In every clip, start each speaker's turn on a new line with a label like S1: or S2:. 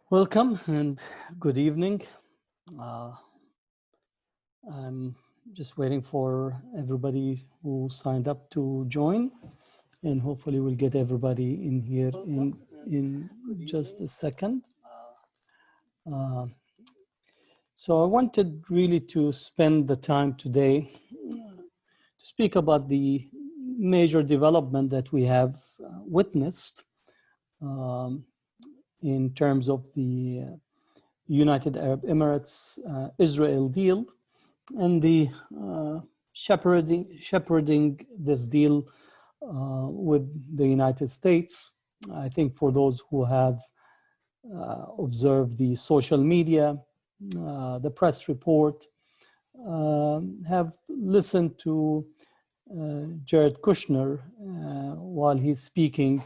S1: Welcome and good evening. I'm just waiting for everybody who signed up to join, and hopefully we'll get everybody in here in just a second. So I wanted really to spend the time today to speak about the major development that we have witnessed in terms of the United Arab Emirates Israel deal and the shepherding this deal with the United States. I think for those who have observed the social media, the press report, have listened to Jared Kushner while he's speaking,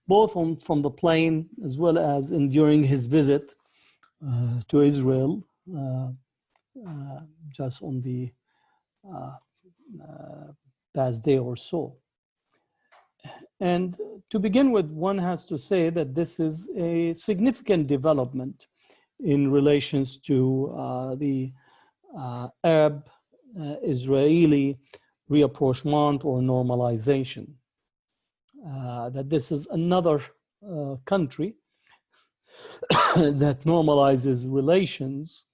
S1: both from the plane as well as during his visit to Israel just on the past day or so. And to begin with, one has to say that this is a significant development in relations to the Arab-Israeli rapprochement or normalization. That this is another country that normalizes relations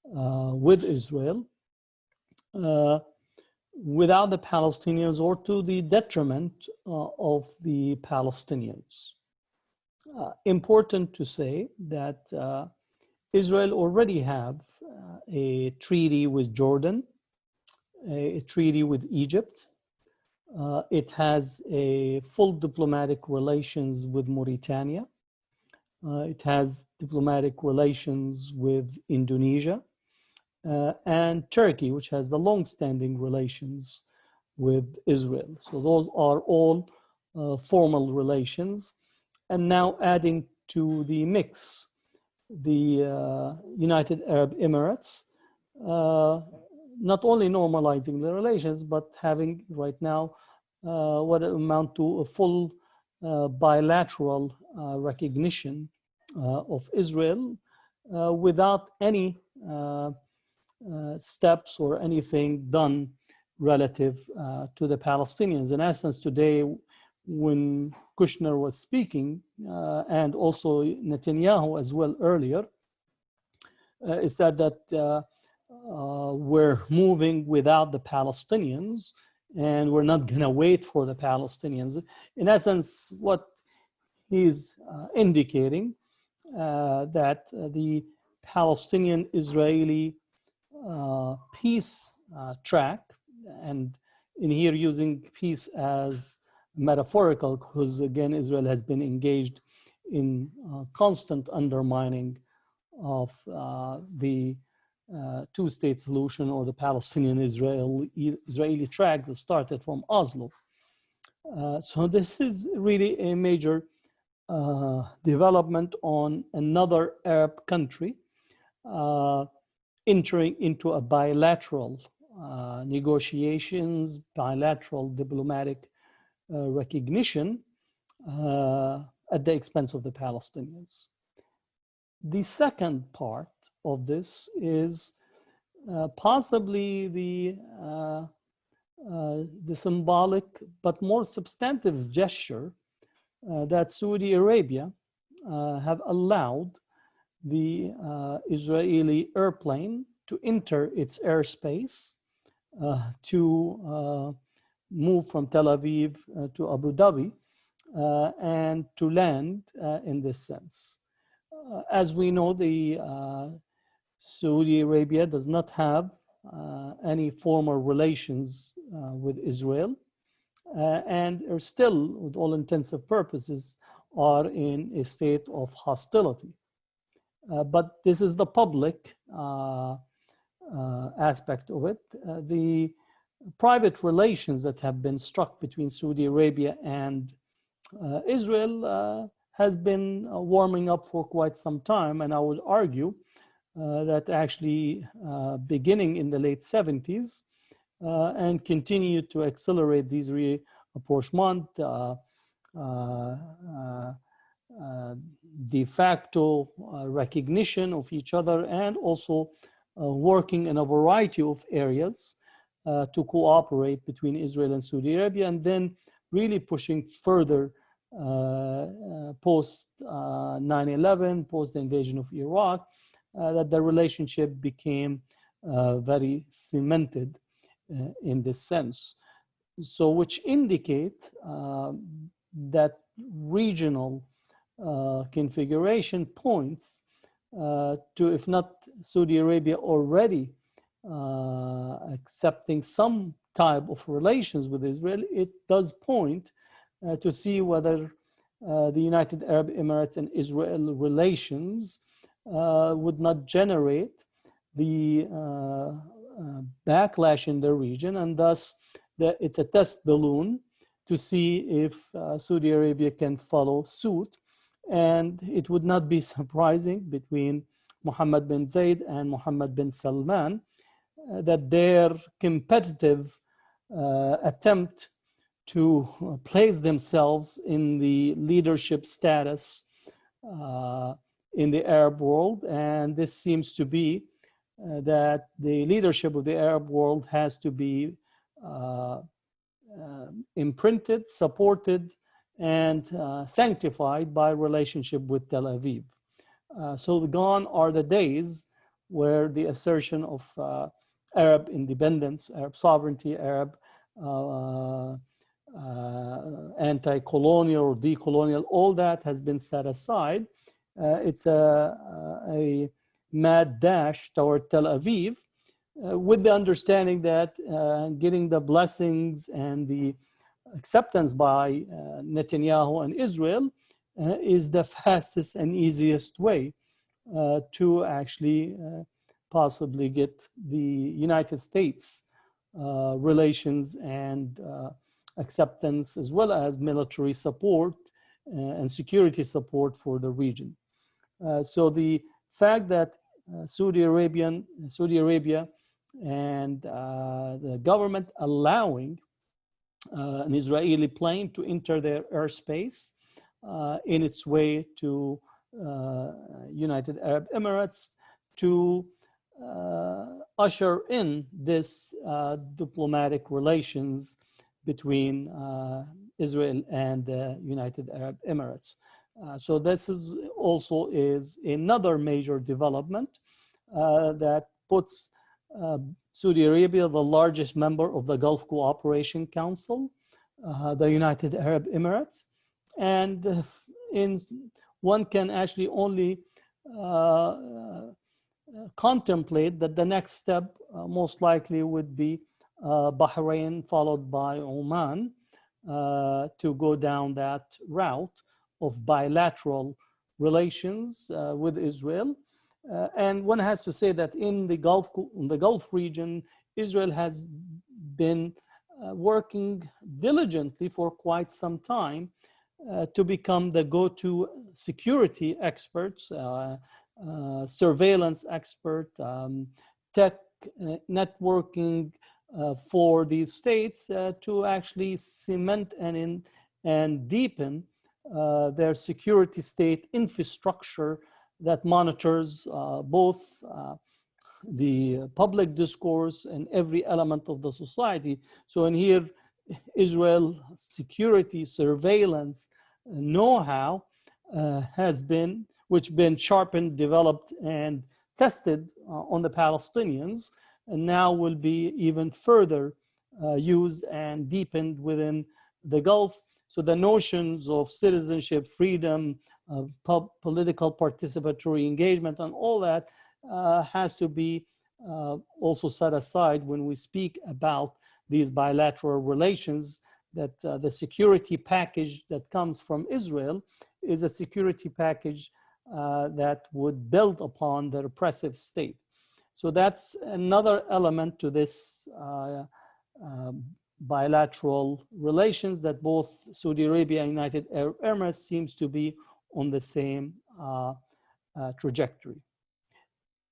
S1: with Israel without the Palestinians or to the detriment of the Palestinians. Important to say that Israel already have a treaty with Jordan, a treaty with Egypt. It has a full diplomatic relations with Mauritania. It has diplomatic relations with Indonesia and Turkey, which has the long-standing relations with Israel. So those are all formal relations. And now adding to the mix, the United Arab Emirates, not only normalizing the relations, but having right now what amount to a full bilateral recognition of Israel without any steps or anything done relative to the Palestinians. In essence, today, when Kushner was speaking, and also Netanyahu as well earlier, is that we're moving without the Palestinians and we're not going to wait for the Palestinians. In essence, what he's indicating that the Palestinian-Israeli peace track, and in here using peace as metaphorical, because again, Israel has been engaged in constant undermining of the two-state solution or the Palestinian-Israeli track that started from Oslo. So this is really a major development on another Arab country entering into a bilateral negotiations, bilateral diplomatic recognition at the expense of the Palestinians. The second part of this is possibly the symbolic but more substantive gesture that Saudi Arabia have allowed the Israeli airplane to enter its airspace to move from Tel Aviv to Abu Dhabi and to land in this sense. As we know, the Saudi Arabia does not have any formal relations with Israel and are still, with all intents and purposes, are in a state of hostility. But this is the public aspect of it. The private relations that have been struck between Saudi Arabia and Israel has been warming up for quite some time, and I would argue that actually beginning in the late 70s and continue to accelerate these rapprochement de facto recognition of each other, and also working in a variety of areas to cooperate between Israel and Saudi Arabia, and then really pushing further post 9/11, post the invasion of Iraq, that the relationship became very cemented in this sense. So which indicate that regional configuration points to, if not Saudi Arabia already accepting some type of relations with Israel, it does point to see whether the United Arab Emirates and Israel relations would not generate the backlash in the region, and thus it's a test balloon to see if Saudi Arabia can follow suit. And it would not be surprising between Mohammed bin Zayed and Mohammed bin Salman that their competitive attempt to place themselves in the leadership status in the Arab world. And this seems to be that the leadership of the Arab world has to be imprinted, supported, and sanctified by relationship with Tel Aviv. So gone are the days where the assertion of Arab independence, Arab sovereignty, Arab anti-colonial or decolonial, all that has been set aside. It's a mad dash toward Tel Aviv, with the understanding that getting the blessings and the acceptance by Netanyahu and Israel is the fastest and easiest way to actually possibly get the United States relations and acceptance, as well as military support and security support for the region. So the fact that Saudi Arabia and the government allowing an Israeli plane to enter their airspace in its way to United Arab Emirates to usher in this diplomatic relations between Israel and the United Arab Emirates. So this is also another major development that puts Saudi Arabia, the largest member of the Gulf Cooperation Council, the United Arab Emirates, and one can actually only contemplate that the next step most likely would be Bahrain, followed by Oman, to go down that route of bilateral relations with Israel. And one has to say that in the Gulf region, Israel has been working diligently for quite some time to become the go-to security experts, surveillance expert, tech networking for these states to actually cement and deepen their security state infrastructure that monitors both the public discourse and every element of the society. So in here, Israel security surveillance know-how has been sharpened, developed, and tested on the Palestinians, and now will be even further used and deepened within the Gulf. So the notions of citizenship, freedom, political participatory engagement, and all that has to be also set aside when we speak about these bilateral relations, that the security package that comes from Israel is a security package that would build upon the repressive state. So that's another element to this bilateral relations, that both Saudi Arabia and United Arab Emirates seems to be on the same trajectory.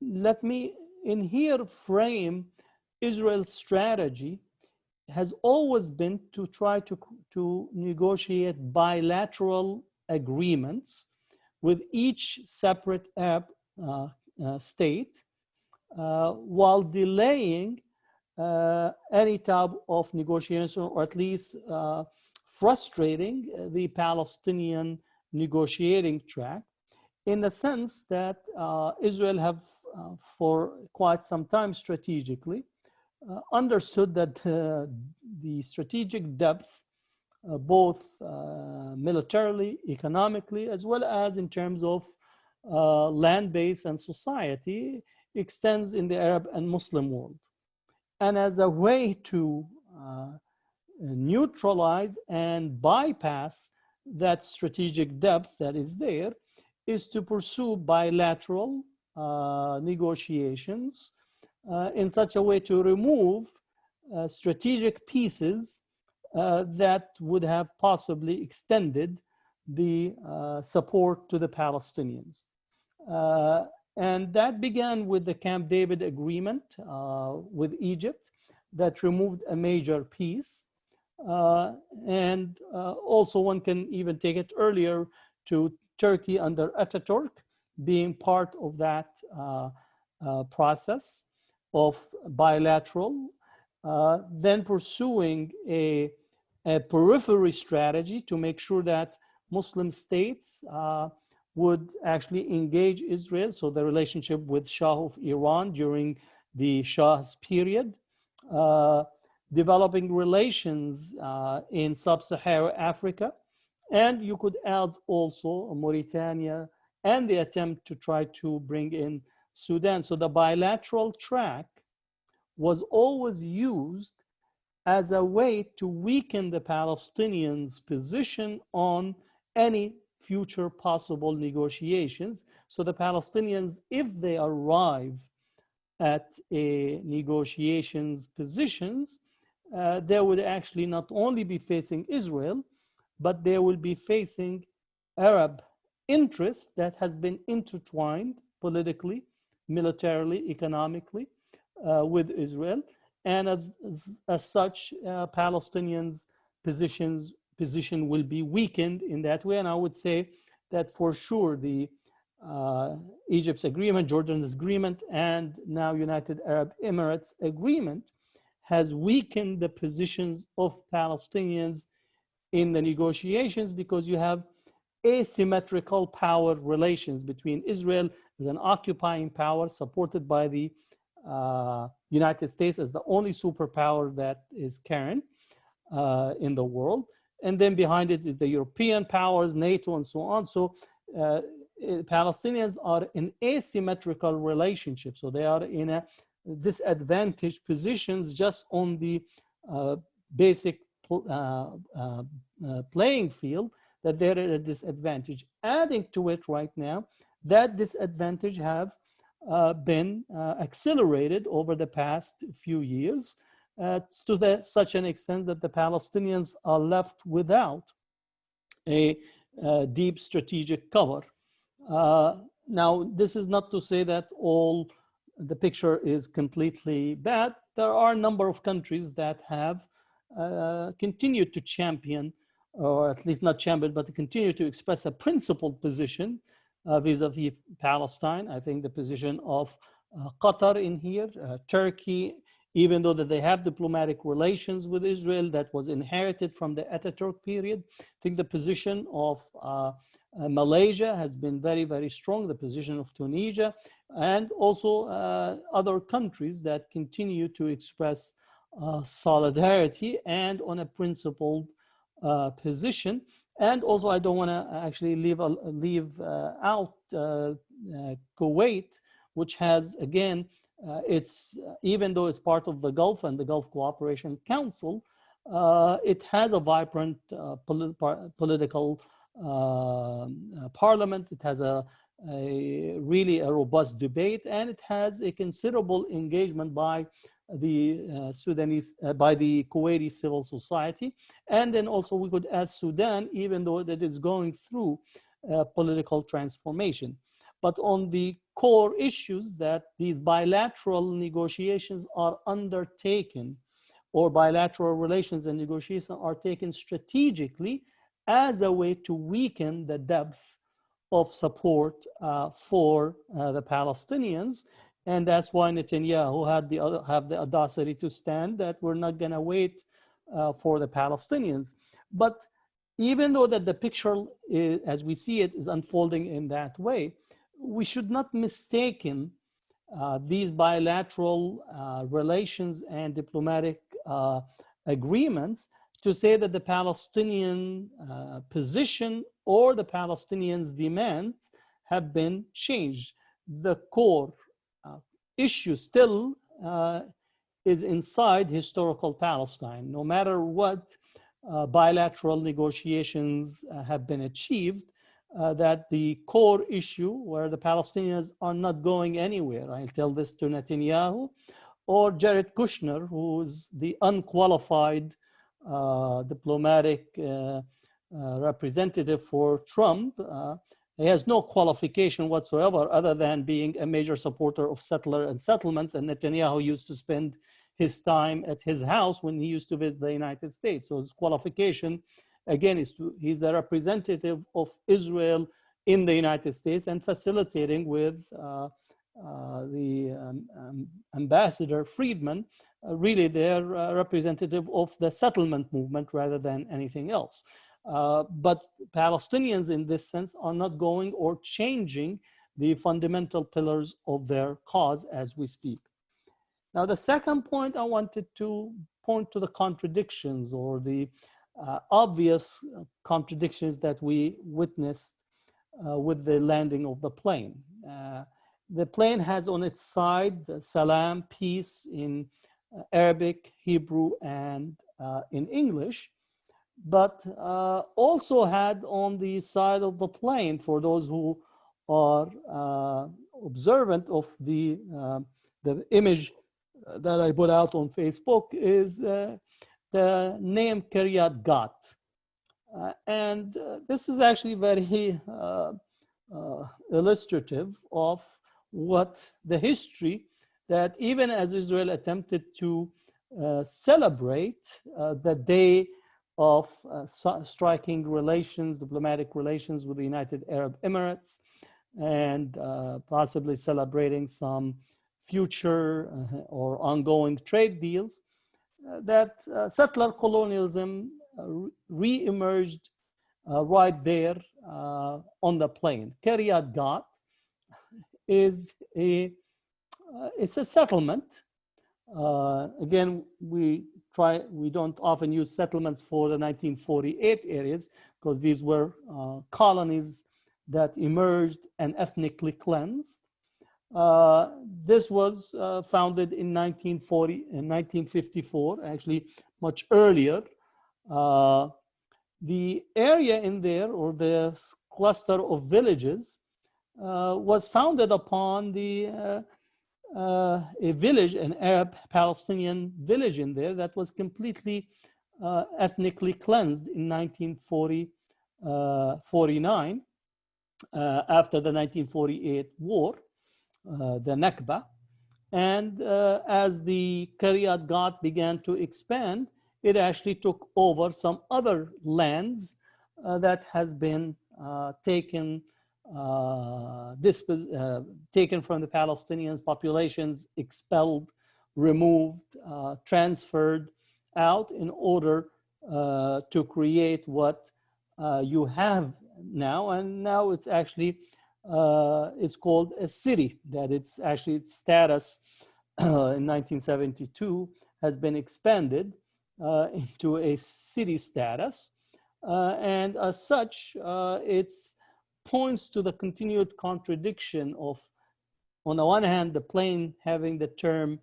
S1: Let me in here frame Israel's strategy has always been to try to negotiate bilateral agreements with each separate Arab state, while delaying any type of negotiation, or at least frustrating the Palestinian negotiating track, in the sense that Israel have for quite some time strategically understood that the strategic depth, both militarily, economically, as well as in terms of land base and society, extends in the Arab and Muslim world. And as a way to neutralize and bypass that strategic depth that is there, is to pursue bilateral negotiations in such a way to remove strategic pieces that would have possibly extended the support to the Palestinians. And that began with the Camp David agreement with Egypt that removed a major piece. And also one can even take it earlier to Turkey under Ataturk being part of that process of bilateral, then pursuing a periphery strategy to make sure that Muslim states would actually engage Israel. So the relationship with Shah of Iran during the Shah's period, developing relations in sub-Saharan Africa, and you could add also Mauritania and the attempt to try to bring in Sudan. So the bilateral track was always used as a way to weaken the Palestinians' position on any future possible negotiations. So the Palestinians, if they arrive at a negotiations positions, they would actually not only be facing Israel, but they will be facing Arab interests that has been intertwined politically, militarily, economically with Israel. And as such, Palestinians' position will be weakened in that way. And I would say that for sure the Egypt's agreement, Jordan's agreement, and now United Arab Emirates agreement has weakened the positions of Palestinians in the negotiations, because you have asymmetrical power relations between Israel as an occupying power supported by the United States as the only superpower that is current in the world. And then behind it is the European powers, NATO, and so on. So Palestinians are in asymmetrical relationships. So they are in a disadvantaged positions just on the basic playing field, that they're at a disadvantage. Adding to it right now, that disadvantage have been accelerated over the past few years to such an extent that the Palestinians are left without a deep strategic cover. Now, this is not to say that all the picture is completely bad. There are a number of countries that have continued to champion, or at least not champion, but continue to express a principled position vis-a-vis Palestine. I think the position of Qatar in here, Turkey, even though that they have diplomatic relations with Israel that was inherited from the Ataturk period. I think the position of Malaysia has been very, very strong, the position of Tunisia, and also other countries that continue to express solidarity and on a principled position. And also, I don't want to actually leave out Kuwait, which has, again, it's even though it's part of the Gulf and the Gulf Cooperation Council, it has a vibrant political parliament. It has a really robust debate, and it has a considerable engagement by the Sudanese, by the Kuwaiti civil society. And then also we could add Sudan, even though that is going through political transformation. But on the core issues that these bilateral negotiations are undertaken, or bilateral relations and negotiations are taken strategically as a way to weaken the depth of support for the Palestinians. And that's why Netanyahu have the audacity to stand that we're not going to wait for the Palestinians. But even though that the picture, as we see it, is unfolding in that way, we should not mistaken these bilateral relations and diplomatic agreements to say that the Palestinian position or the Palestinians' demands have been changed. The core issue still is inside historical Palestine. No matter what bilateral negotiations have been achieved, that the core issue where the Palestinians are not going anywhere. I'll tell this to Netanyahu or Jared Kushner, who is the unqualified diplomatic representative for Trump. He has no qualification whatsoever other than being a major supporter of settler and settlements, and Netanyahu used to spend his time at his house when he used to visit the United States. So his qualification, again, he's the representative of Israel in the United States and facilitating with the Ambassador Friedman, really their representative of the settlement movement rather than anything else. But Palestinians in this sense are not going or changing the fundamental pillars of their cause as we speak. Now, the second point I wanted to point to the contradictions or the obvious contradictions that we witnessed with the landing of the plane. The plane has on its side the salam, peace, in Arabic, Hebrew, and in English, but also had on the side of the plane, for those who are observant of the image that I put out on Facebook, is the name Kiryat Gat. And this is actually very illustrative of what the history that even as Israel attempted to celebrate the day of striking relations, diplomatic relations with the United Arab Emirates, and possibly celebrating some future or ongoing trade deals, that settler colonialism re-emerged right there on the plane. Kiryat Gat is it's a settlement. Again, we don't often use settlements for the 1948 areas because these were colonies that emerged and ethnically cleansed. This was founded in 1954, actually much earlier. The area in there, or the cluster of villages, was founded upon a village, an Arab Palestinian village in there that was completely ethnically cleansed in 1949 after the 1948 war, the Nakba. And as the Kiryat Gat began to expand, it actually took over some other lands that has been taken from the Palestinians, populations expelled, removed, transferred out in order to create what you have now. And now it's actually, it's called a city, that it's actually its status in 1972 has been expanded into a city status. And as such, it's points to the continued contradiction of, on the one hand, the plane having the term,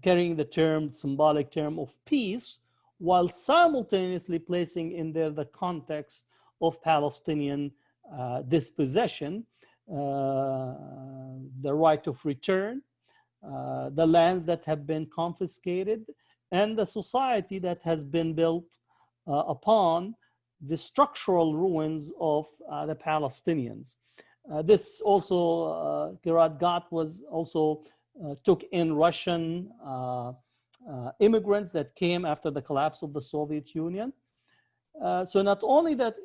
S1: carrying the symbolic term of peace, while simultaneously placing in there the context of Palestinian dispossession, the right of return, the lands that have been confiscated, and the society that has been built upon the structural ruins of the Palestinians. This also, Kiryat Gat was also took in Russian immigrants that came after the collapse of the Soviet Union. So not only that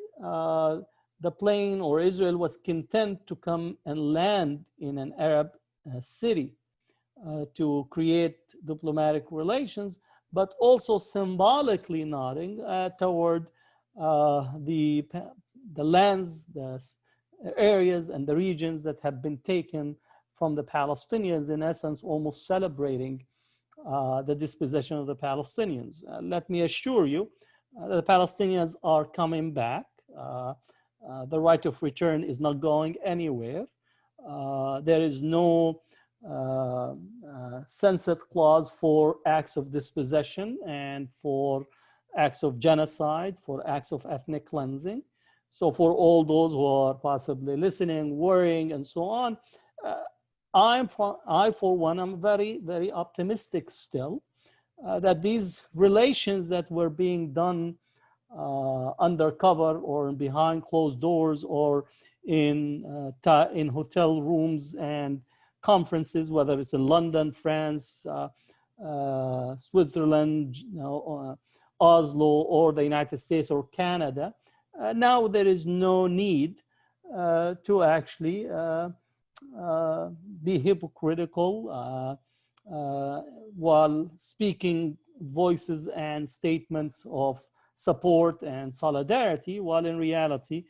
S1: the plane or Israel was content to come and land in an Arab city to create diplomatic relations, but also symbolically nodding toward the lands, the areas, and the regions that have been taken from the Palestinians, in essence, almost celebrating the dispossession of the Palestinians. Let me assure you, the Palestinians are coming back. The right of return is not going anywhere. There is no sunset clause for acts of dispossession and for acts of genocide, for acts of ethnic cleansing. So for all those who are possibly listening, worrying, and so on, I, for one, am very, very optimistic still that these relations that were being done undercover or behind closed doors or in hotel rooms and conferences, whether it's in London, France, Switzerland, Oslo, or the United States or Canada, now there is no need to actually be hypocritical while speaking voices and statements of support and solidarity, while in reality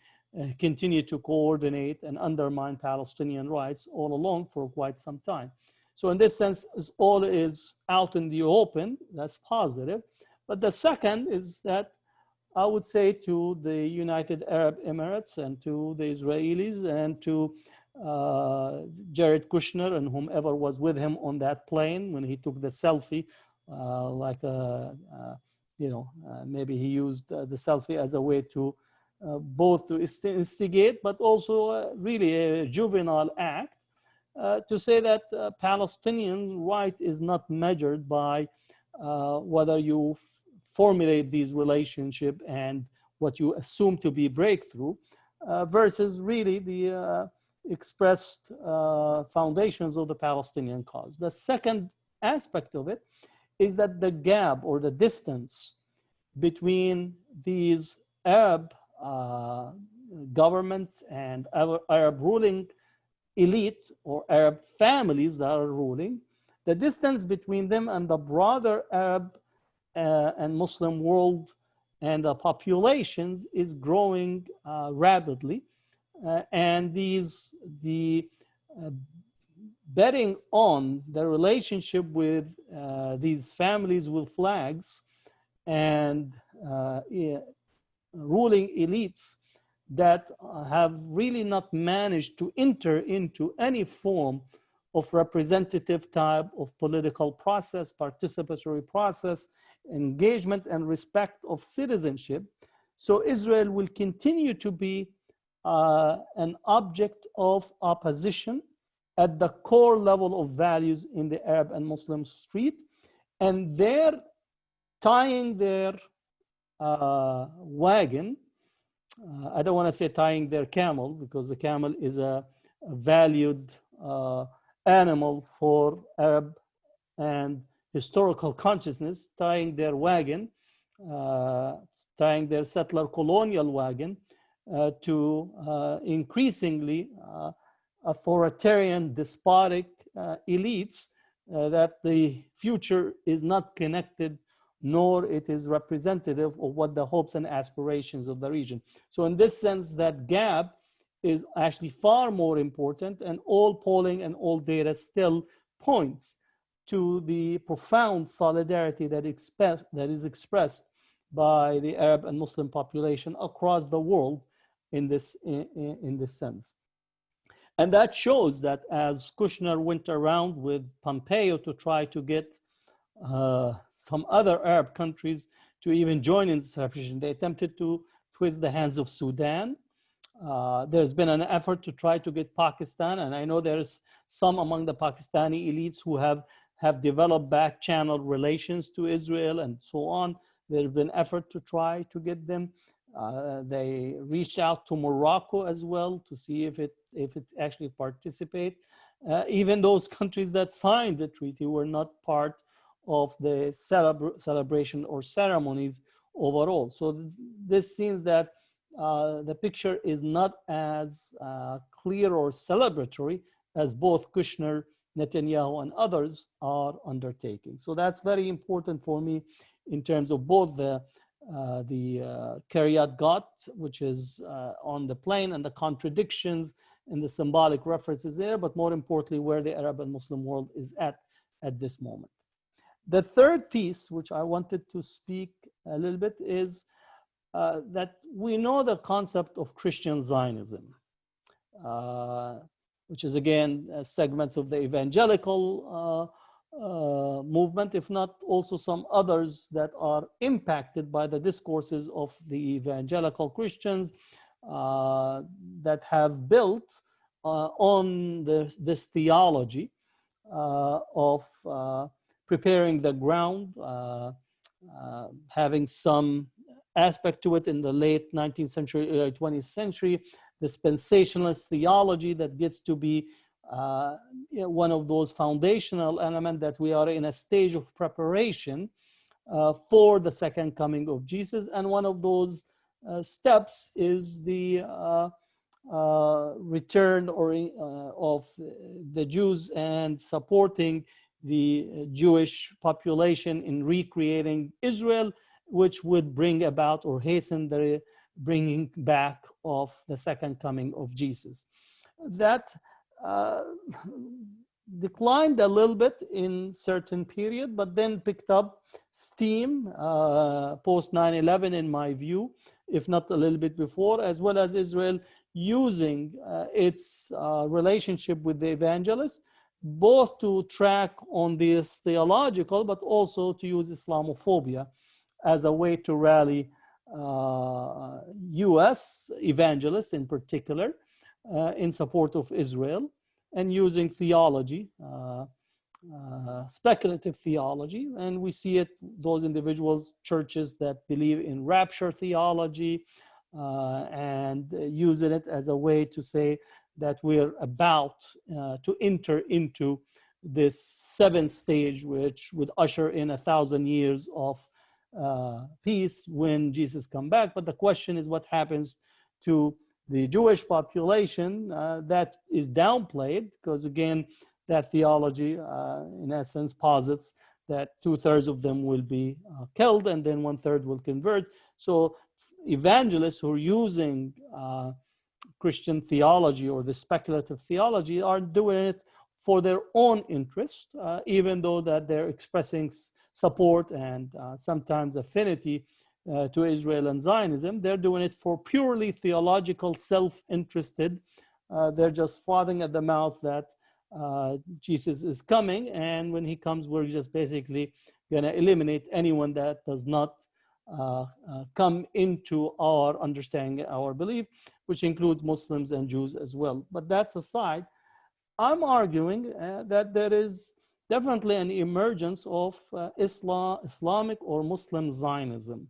S1: continue to coordinate and undermine Palestinian rights all along for quite some time. So in this sense, all is out in the open. That's positive. But the second is that I would say to the United Arab Emirates and to the Israelis and to Jared Kushner and whomever was with him on that plane when he took the selfie, maybe he used the selfie as a way to both to instigate, but also really a juvenile act to say that Palestinian right is not measured by whether you formulate these relationships and what you assume to be breakthrough versus really the expressed foundations of the Palestinian cause. The second aspect of it is that the gap or the distance between these Arab governments and Arab ruling elite or Arab families that are ruling, the distance between them and the broader Arab and Muslim world and the populations is growing rapidly. And the betting on the relationship with these families with flags and ruling elites that have really not managed to enter into any form of representative type of political process, participatory process, engagement and respect of citizenship. So Israel will continue to be an object of opposition at the core level of values in the Arab and Muslim street. And they're tying their wagon, I don't want to say tying their camel, because the camel is a valued animal for Arab and historical consciousness, tying their wagon, tying their settler colonial wagon to increasingly authoritarian, despotic elites that the future is not connected nor it is representative of what the hopes and aspirations of the region. So in this sense, that gap is actually far more important, and all polling and all data still points to the profound solidarity that is expressed by the Arab and Muslim population across the world in this sense. And that shows that as Kushner went around with Pompeo to try to get some other Arab countries to even join in this celebration, they attempted to twist the hands of Sudan. There's been an effort to try to get Pakistan, and I know there's some among the Pakistani elites who have developed back channel relations to Israel and so on. There's been effort to try to get them. They reached out to Morocco as well to see if it actually participate. Even those countries that signed the treaty were not part of the celebration or ceremonies overall. So this seems that the picture is not as clear or celebratory as both Kushner, Netanyahu, and others are undertaking. So that's very important for me in terms of both the Kiryat Gat, which is on the plain, and the contradictions and the symbolic references there, but more importantly, where the Arab and Muslim world is at this moment. The third piece, which I wanted to speak a little bit, is that we know the concept of Christian Zionism, which is again segments of the evangelical movement, if not also some others that are impacted by the discourses of the evangelical Christians that have built on this theology of preparing the ground, having some aspect to it in the late 19th century, early 20th century, dispensationalist theology that gets to be one of those foundational elements that we are in a stage of preparation for the second coming of Jesus. And one of those steps is the return of the Jews and supporting the Jewish population in recreating Israel, which would bring about or hasten the bringing back of the second coming of Jesus. That declined a little bit in certain period, but then picked up steam post 9/11, in my view, if not a little bit before, as well as Israel using its relationship with the evangelists, both to track on this theological, but also to use Islamophobia as a way to rally US evangelists in particular in support of Israel, and using theology, speculative theology. And we see it, those individuals, churches that believe in rapture theology, and using it as a way to say that we're about to enter into this seventh stage, which would usher in 1,000 years of peace when Jesus comes back. But the question is, what happens to the Jewish population? That is downplayed, because again, that theology in essence posits that 2/3 of them will be killed and then 1/3 will convert. So evangelists who are using Christian theology or the speculative theology are doing it for their own interest, even though that they're expressing support and sometimes affinity to Israel and Zionism. They're doing it for purely theological, self-interested. They're just frothing at the mouth that Jesus is coming, and when he comes, we're just basically going to eliminate anyone that does not come into our understanding, our belief, which includes Muslims and Jews as well. But that's aside, I'm arguing that there is definitely an emergence of Islamic or Muslim Zionism.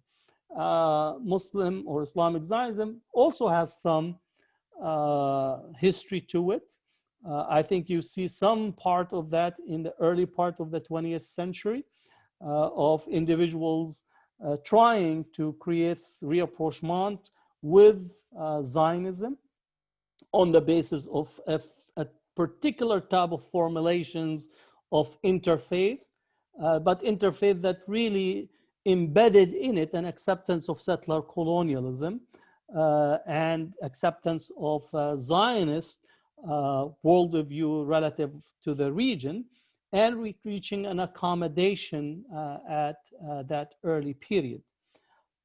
S1: Muslim or Islamic Zionism also has some history to it. I think you see some part of that in the early part of the 20th century of individuals trying to create rapprochement with Zionism on the basis of a particular type of formulations of interfaith, but interfaith that really embedded in it an acceptance of settler colonialism and acceptance of Zionist worldview relative to the region, and reaching an accommodation at that early period.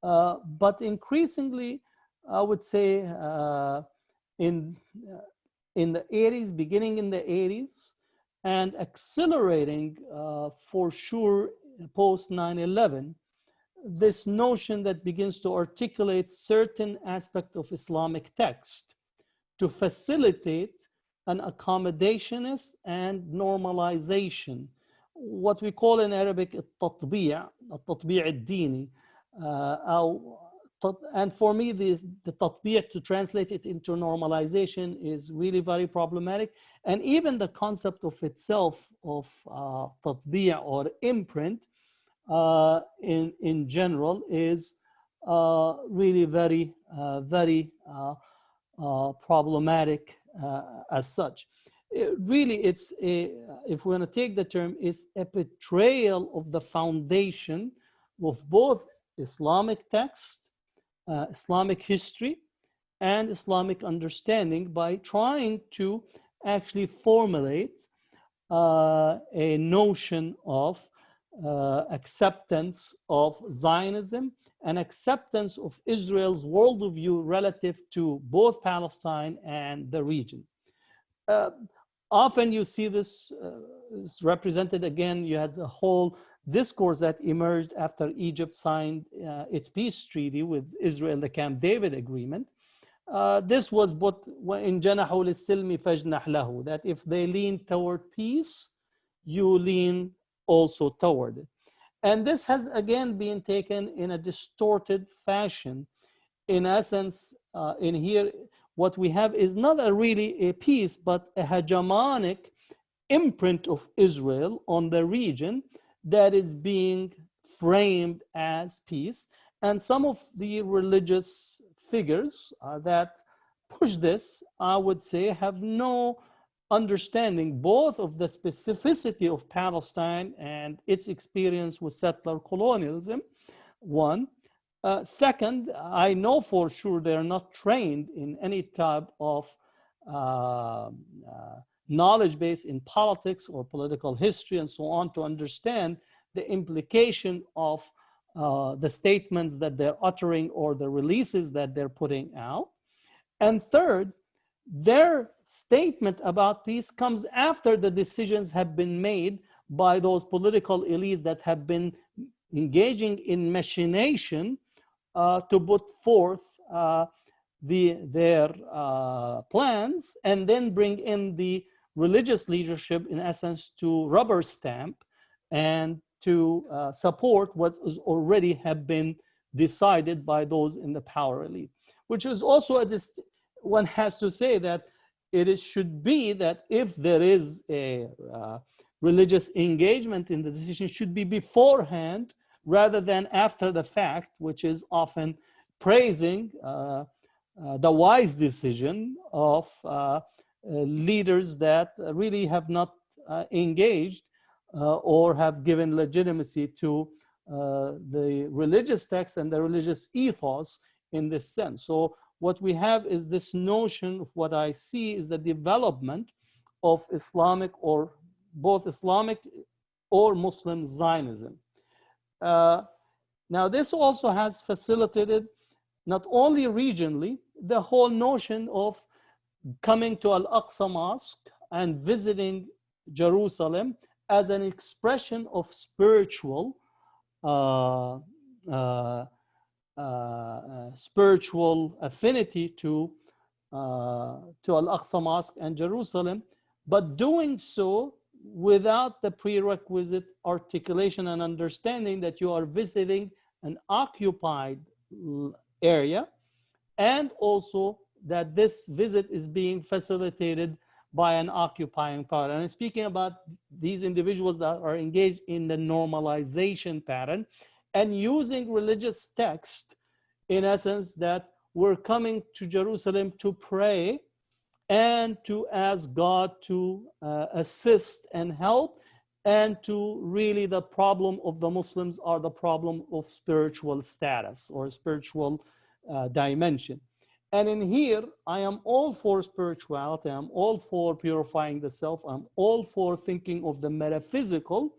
S1: But increasingly, I would say in the 80s, beginning in the 80s, and accelerating for sure post 9/11, this notion that begins to articulate certain aspect of Islamic text to facilitate an accommodationist and normalization, what we call in Arabic التطبيع الديني. And for me, the tatbiq, to translate it into normalization, is really very problematic. And even the concept of itself of tatbiq or imprint in general is really very problematic as such. Really, it's if we're going to take the term, it's a betrayal of the foundation of both Islamic text, Islamic history, and Islamic understanding by trying to actually formulate a notion of acceptance of Zionism and acceptance of Israel's worldview relative to both Palestine and the region. Often you see this is represented again. You had the whole discourse that emerged after Egypt signed its peace treaty with Israel, the Camp David agreement. This was what in جنحوا للسلم فاجنح له, that if they lean toward peace, you lean also toward it. And this has again been taken in a distorted fashion. In essence, in here, what we have is not really a peace, but a hegemonic imprint of Israel on the region that is being framed as peace. And some of the religious figures that push this, I would say, have no understanding both of the specificity of Palestine and its experience with settler colonialism, one. Second, I know for sure they're not trained in any type of knowledge base in politics or political history and so on to understand the implication of the statements that they're uttering or the releases that they're putting out. And third, their statement about peace comes after the decisions have been made by those political elites that have been engaging in machination to put forth their plans and then bring in the religious leadership, in essence, to rubber stamp and to support what is already have been decided by those in the power elite, which is also one has to say that should be that if there is a religious engagement in the decision, should be beforehand rather than after the fact, which is often praising the wise decision of leaders that really have not engaged or have given legitimacy to the religious text and the religious ethos in this sense. So what we have is this notion of what I see is the development of Islamic or both Islamic or Muslim Zionism. Now, this also has facilitated not only regionally, the whole notion of coming to Al-Aqsa Mosque and visiting Jerusalem as an expression of spiritual affinity to Al-Aqsa Mosque and Jerusalem, but doing so without the prerequisite articulation and understanding that you are visiting an occupied area, and also that this visit is being facilitated by an occupying power. And I'm speaking about these individuals that are engaged in the normalization pattern and using religious text, in essence, that we're coming to Jerusalem to pray and to ask God to assist and help, and to really the problem of the Muslims are the problem of spiritual status or spiritual dimension. And in here, I am all for spirituality, I'm all for purifying the self, I'm all for thinking of the metaphysical,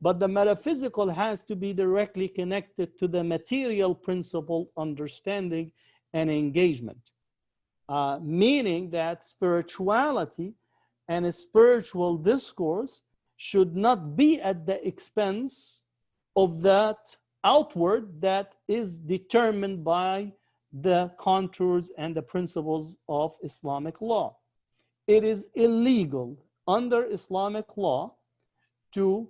S1: but the metaphysical has to be directly connected to the material principle understanding and engagement. Meaning that spirituality and a spiritual discourse should not be at the expense of that outward that is determined by the contours and the principles of Islamic law. It is illegal under Islamic law to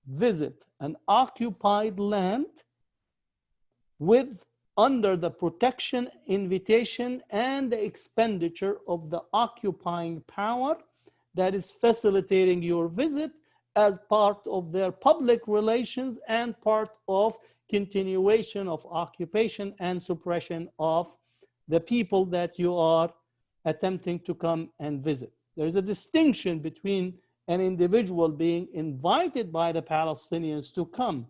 S1: visit an occupied land under the protection, invitation, and the expenditure of the occupying power that is facilitating your visit as part of their public relations and part of continuation of occupation and suppression of the people that you are attempting to come and visit. There is a distinction between an individual being invited by the Palestinians to come,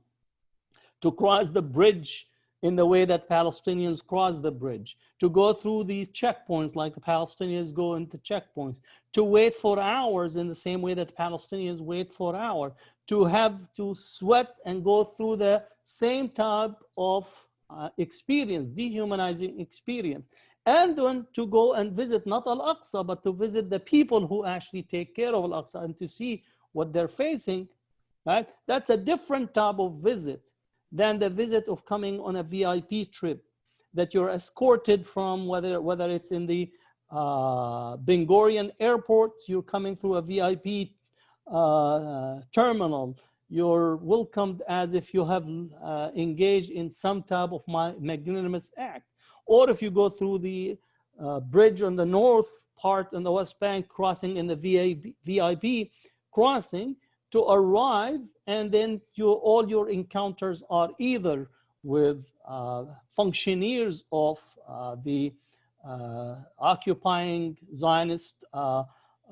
S1: to cross the bridge in the way that Palestinians cross the bridge, to go through these checkpoints like the Palestinians go into checkpoints, to wait for hours in the same way that Palestinians wait for hours, to have to sweat and go through the same type of experience, dehumanizing experience, and then to go and visit not Al-Aqsa, but to visit the people who actually take care of Al-Aqsa and to see what they're facing, right? That's a different type of visit than the visit of coming on a VIP trip that you're escorted from, whether it's in the Ben Gurion airport, you're coming through a VIP terminal, you're welcomed as if you have engaged in some type of magnanimous act. Or if you go through the bridge on the north part on the West Bank, crossing in the VIP crossing, to arrive, and then all your encounters are either with functionaries of the occupying Zionist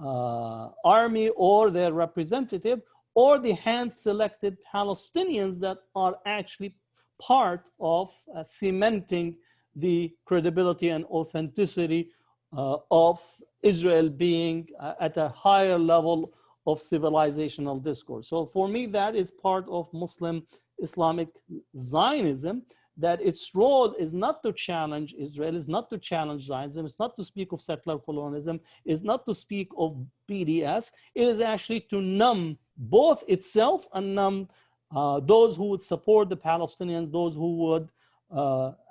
S1: army or their representative, or the hand-selected Palestinians that are actually part of cementing the credibility and authenticity of Israel being at a higher level of civilizational discourse. So for me, that is part of Muslim Islamic Zionism, that its role is not to challenge Israel, is not to challenge Zionism, it's not to speak of settler colonialism, is not to speak of BDS. It is actually to numb both itself and numb those who would support the Palestinians, those who would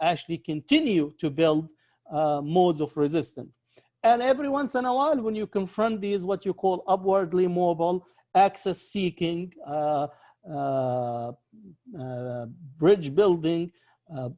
S1: actually continue to build modes of resistance. And every once in a while, when you confront these, what you call upwardly mobile, access-seeking, bridge building,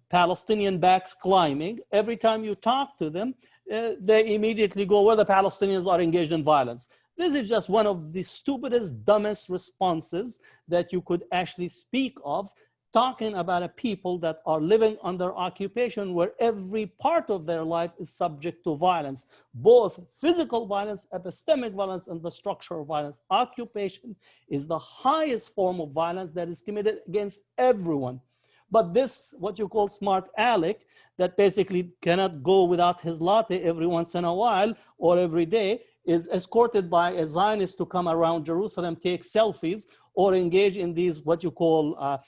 S1: Palestinian backs climbing, every time you talk to them, they immediately go, well, the Palestinians are engaged in violence. This is just one of the stupidest, dumbest responses that you could actually speak of, talking about a people that are living under occupation where every part of their life is subject to violence, both physical violence, epistemic violence, and the structural violence. Occupation is the highest form of violence that is committed against everyone. But this, what you call smart aleck, that basically cannot go without his latte every once in a while or every day, is escorted by a Zionist to come around Jerusalem, take selfies, or engage in these, what you call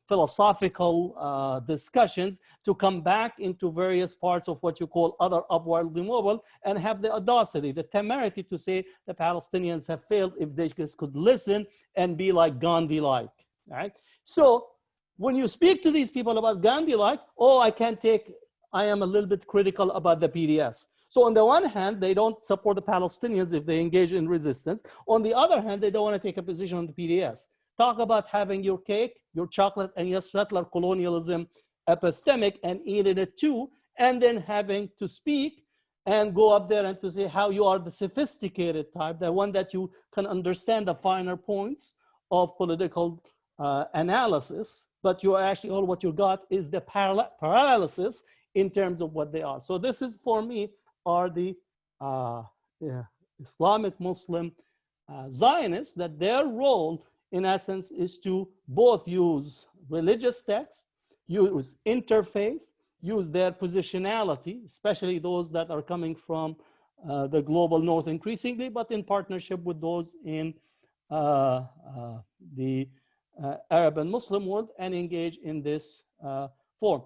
S1: philosophical discussions, to come back into various parts of what you call other upwardly mobile, and have the audacity, the temerity to say the Palestinians have failed if they just could listen and be like Gandhi-like, right? So when you speak to these people about Gandhi-like, oh, I am a little bit critical about the PDS. So on the one hand, they don't support the Palestinians if they engage in resistance. On the other hand, they don't want to take a position on the PDS. Talk about having your cake, your chocolate, and your settler colonialism epistemic and eating it too, and then having to speak and go up there and to say how you are the sophisticated type, the one that you can understand the finer points of political analysis, but you are actually all what you got is the paralysis in terms of what they are. So this is, for me, are the Islamic Muslim Zionists, that their role in essence is to both use religious texts, use interfaith, use their positionality, especially those that are coming from the global north increasingly, but in partnership with those in the Arab and Muslim world, and engage in this form.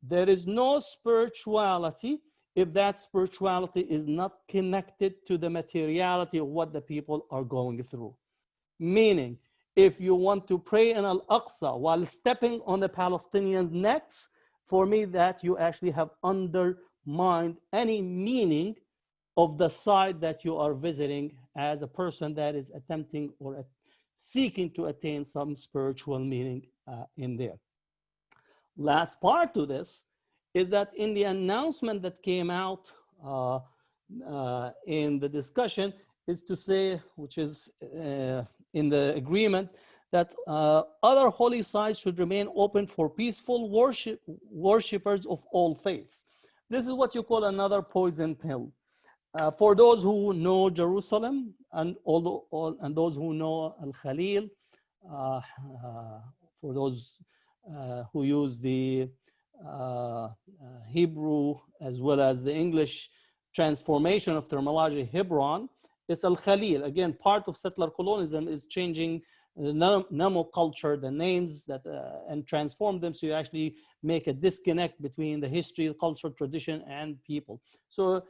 S1: There is no spirituality if that spirituality is not connected to the materiality of what the people are going through. Meaning, if you want to pray in Al-Aqsa while stepping on the Palestinians' necks, for me, that you actually have undermined any meaning of the side that you are visiting as a person that is attempting or seeking to attain some spiritual meaning in there. Last part to this is that in the announcement that came out in the discussion is to say, which is in the agreement that other holy sites should remain open for peaceful worshippers of all faiths. This is what you call another poison pill. For those who know Jerusalem and those who know Al-Khalil, for those who use the Hebrew as well as the English transformation of terminology, Hebron, it's Al-Khalil. Again, part of settler colonialism is changing the nomenclature, the names that and transform them, so you actually make a disconnect between the history, culture, tradition, and people. So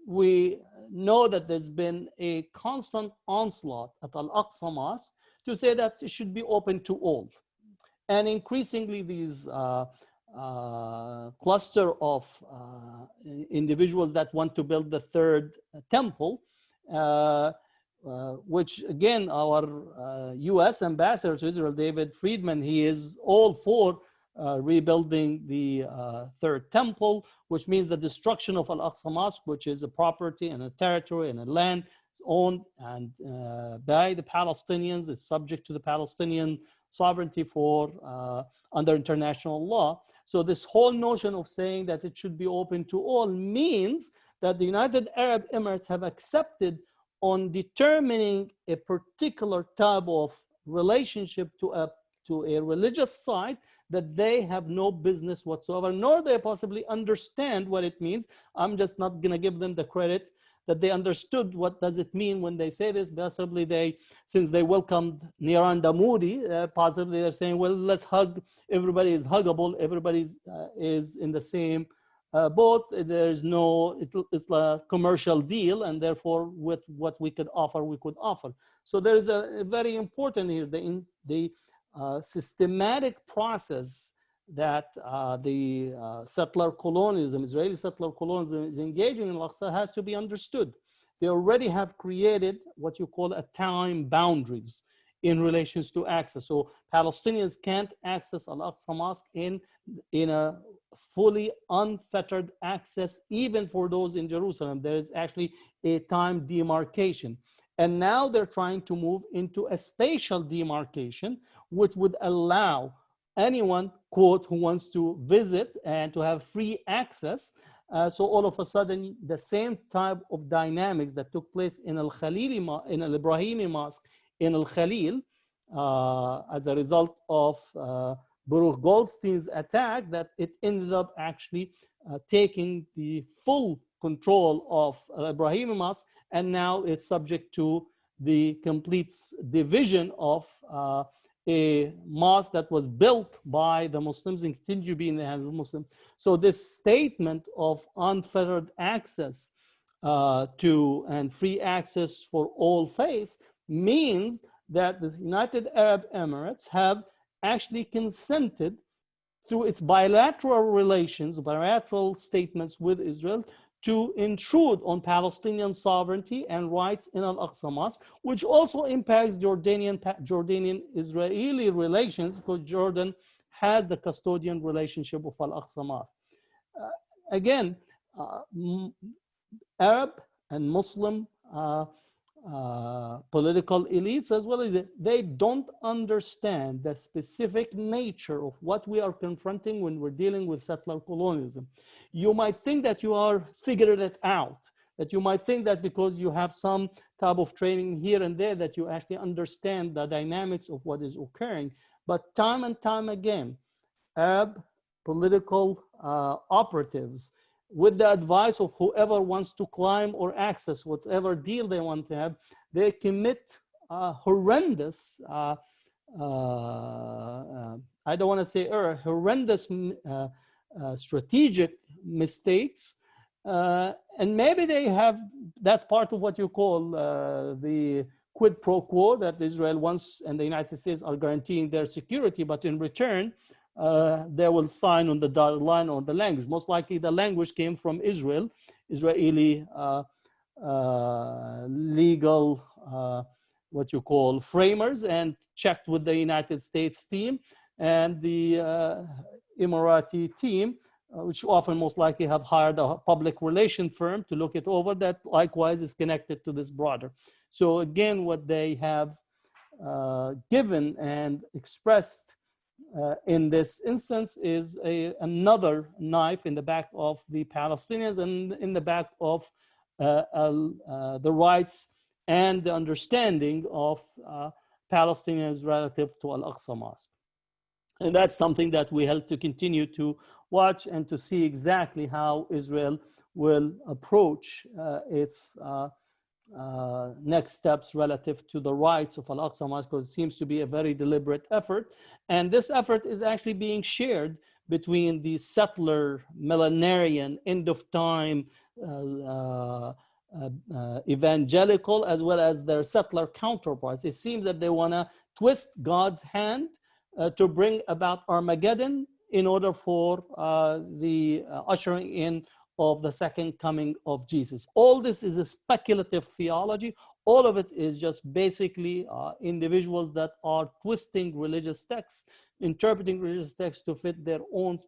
S1: we know that there's been a constant onslaught at Al-Aqsa Mosque to say that it should be open to all. And increasingly these cluster of individuals that want to build the third temple, which again, our US ambassador to Israel, David Friedman, he is all for rebuilding the third temple, which means the destruction of Al-Aqsa Mosque, which is a property and a territory and a land owned and by the Palestinians. It's subject to the Palestinian sovereignty for under international law. So this whole notion of saying that it should be open to all means that the United Arab Emirates have accepted on determining a particular type of relationship to a religious site that they have no business whatsoever, nor they possibly understand what it means. I'm just not going to give them the credit that they understood what does it mean when they say this. Possibly they, since they welcomed Niran Damoudi, possibly they're saying, well, let's hug, everybody is huggable, everybody is in the same boat. There's no, it's a commercial deal, and therefore with what we could offer, we could offer. So there's a very important here, the systematic process that the settler colonialism, Israeli settler colonialism is engaging in Al-Aqsa has to be understood. They already have created what you call a time boundaries in relations to access. So Palestinians can't access Al-Aqsa Mosque in a fully unfettered access, even for those in Jerusalem. There is actually a time demarcation. And now they're trying to move into a spatial demarcation, which would allow anyone, quote, who wants to visit and to have free access. So all of a sudden, the same type of dynamics that took place in Al-Khalili, in Al-Ibrahimi Mosque in Al-Khalil, as a result of Baruch Goldstein's attack, that it ended up actually taking the full control of Al-Ibrahimi Mosque, and now it's subject to the complete division of a mosque that was built by the Muslims and continue to be in the hands of Muslims. So this statement of unfettered access to and free access for all faiths means that the United Arab Emirates have actually consented through its bilateral relations, bilateral statements with Israel, to intrude on Palestinian sovereignty and rights in Al-Aqsa Mosque, which also impacts Jordanian-Israeli relations, because Jordan has the custodian relationship of Al-Aqsa Mosque. Again, Arab and Muslim political elites, as well as they don't understand the specific nature of what we are confronting when we're dealing with settler colonialism. You might think that you are figuring it out, that you might think that because you have some type of training here and there that you actually understand the dynamics of what is occurring. But time and time again, Arab political operatives, with the advice of whoever wants to climb or access whatever deal they want to have, they commit horrendous, I don't want to say horrendous strategic mistakes. And maybe they have, that's part of what you call the quid pro quo, that Israel wants and the United States are guaranteeing their security, but in return, they will sign on the dotted line on the language. Most likely the language came from Israel, Israeli legal, what you call framers, and checked with the United States team and the Emirati team, which often most likely have hired a public relation firm to look it over, that likewise is connected to this broader. So again, what they have given and expressed in this instance is another knife in the back of the Palestinians and in the back of the rights and the understanding of Palestinians relative to Al-Aqsa Mosque. And that's something that we have to continue to watch and to see exactly how Israel will approach its next steps relative to the rights of Al-Aqsa Mosque, because it seems to be a very deliberate effort. And this effort is actually being shared between the settler, millenarian, end of time, evangelical, as well as their settler counterparts. It seems that they want to twist God's hand to bring about Armageddon in order for the ushering in of the second coming of Jesus. All this is a speculative theology. All of it is just basically individuals that are twisting religious texts, interpreting religious texts to fit their own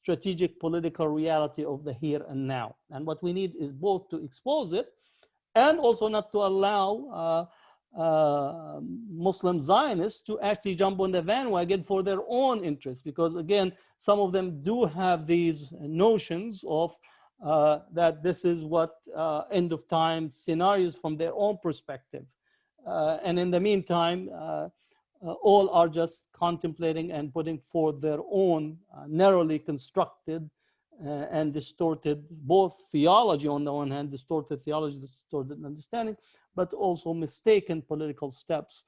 S1: strategic political reality of the here and now. And what we need is both to expose it and also not to allow Muslim Zionists to actually jump on the bandwagon for their own interests, because again, some of them do have these notions of that this is what end of time scenarios from their own perspective. And in the meantime, all are just contemplating and putting forth their own narrowly constructed and distorted, both theology on the one hand, distorted theology, distorted understanding, but also mistaken political steps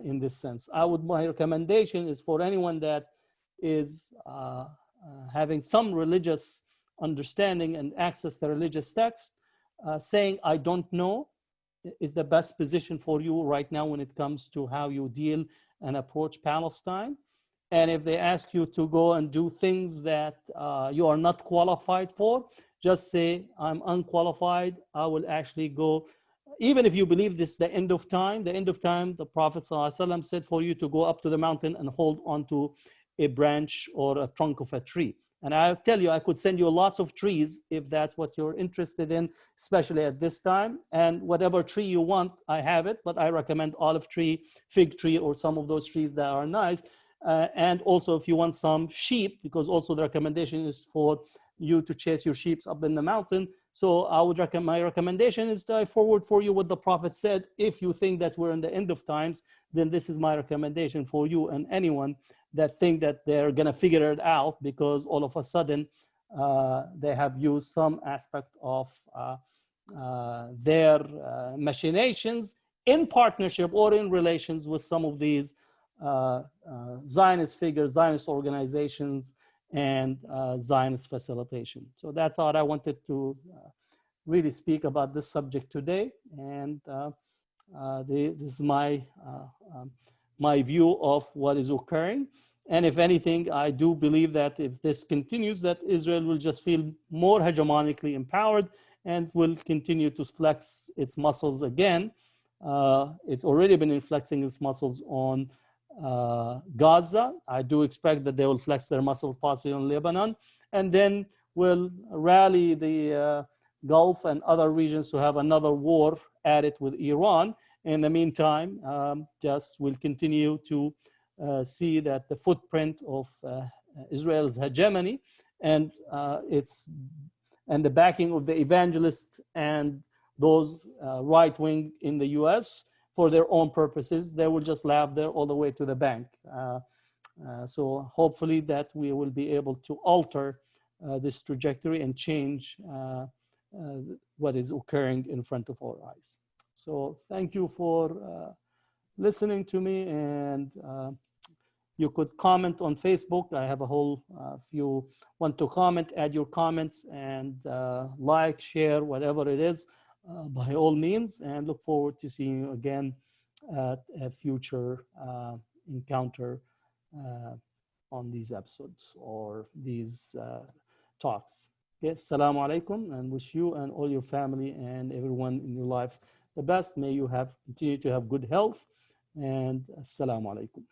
S1: in this sense. My recommendation is for anyone that is having some religious understanding and access to religious text, saying, I don't know, is the best position for you right now when it comes to how you deal and approach Palestine. And if they ask you to go and do things that you are not qualified for, just say, I'm unqualified. I will actually go. Even if you believe this is the end of time, the Prophet ﷺ said for you to go up to the mountain and hold onto a branch or a trunk of a tree. And I'll tell you, I could send you lots of trees if that's what you're interested in, especially at this time. And whatever tree you want, I have it, but I recommend olive tree, fig tree, or some of those trees that are nice. And also if you want some sheep, because also the recommendation is for you to chase your sheep up in the mountain. So I would recommend, my recommendation is to forward for you what the Prophet said. If you think that we're in the end of times, then this is my recommendation for you and anyone that think that they're gonna figure it out because all of a sudden they have used some aspect of their machinations in partnership or in relations with some of these Zionist figures, Zionist organizations, and Zionist facilitation. So that's all I wanted to really speak about this subject today. And this is my view of what is occurring. And if anything, I do believe that if this continues, that Israel will just feel more hegemonically empowered and will continue to flex its muscles again. It's already been flexing its muscles on Gaza. I do expect that they will flex their muscles possibly on Lebanon, and then will rally the Gulf and other regions to have another war at it with Iran. In the meantime, just will continue to see that the footprint of Israel's hegemony and the backing of the evangelists and those right-wing in the US for their own purposes, they will just laugh there all the way to the bank. So hopefully that we will be able to alter this trajectory and change what is occurring in front of our eyes. So thank you for listening to me, and you could comment on Facebook. I have a whole, if you want to comment, add your comments and like, share, whatever it is, by all means, and look forward to seeing you again at a future encounter on these episodes or these talks. Yes, Assalamu alaikum, and wish you and all your family and everyone in your life the best. May you continue to have good health, and Assalamu alaikum.